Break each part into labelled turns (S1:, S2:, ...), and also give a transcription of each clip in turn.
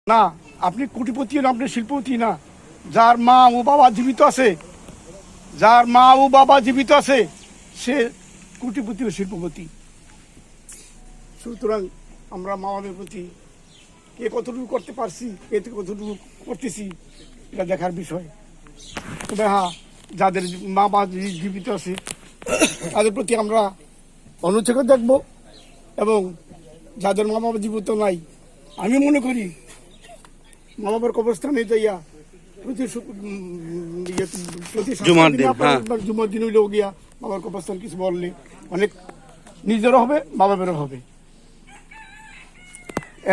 S1: না, আপনি কোটিপতি না, আপনি শিল্পপতি না। যার মা ও বাবা জীবিত আছে, যার মা ও বাবা জীবিত আছে, সে কোটিপতি ও শিল্পপতি। সুতরাং আমরা মা বাবার প্রতি কে কতটুকু করতে পারছি, কে কতটুকু করতেছি, এটা দেখার বিষয়। তবে হ্যাঁ, যাদের মা বাবা জীবিত আছে তাদের প্রতি আমরা অনুচ্ছেদ দেখব, এবং যাদের মা বাবা জীবিত নাই, আমি মনে করি মা বাবার কবরস্থানে যাইয়া জুমার দিন হইলেও গিয়া বাবার কবরস্থান কিছু বললে অনেক নিজেরও হবে, মা বাবারও হবে।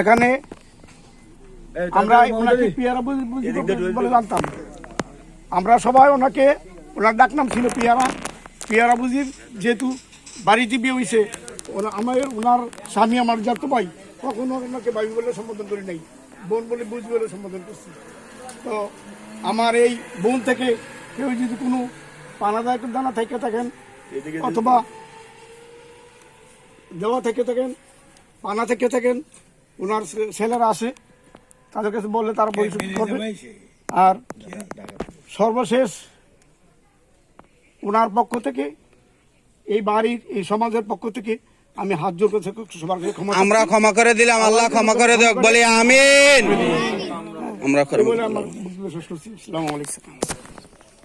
S1: এখানে আমরা ওনাকে পিয়ারা বলে জানতাম, আমরা সবাই ওনাকে, ওনার ডাক নাম ছিল পিয়ারা। পিয়ারা বুঝির যেহেতু বাড়িতে বিয়ে হয়েছে, ওনার স্বামী আমার জানতো ভাই, কখনো ওনাকে ভাই বলে সম্বোধন করি নাই, বোন বলে বুঝ বলে সম্বোধন করছি। তো আমার এই বোন থেকে কেউ যদি কোনো পানাদায়ক দানা থেকে থাকেন, অথবা দেওয়া থেকে থাকেন, পানা থেকে থাকেন, ওনার ছেলেরা আসে, তাদের কাছে বললে তারা পরিশোধ করবে। আর সর্বশেষ ওনার পক্ষ থেকে, এই বাড়ির, এই সমাজের পক্ষ থেকে আমি হাত জোর করে সবার কাছে
S2: আমরা ক্ষমা করে দিলাম, আল্লাহ ক্ষমা করে দেখ বলি আমিন। আমরা
S1: বলে আমার বক্তব্য শেষ করছি। আসসালামু আলাইকুম।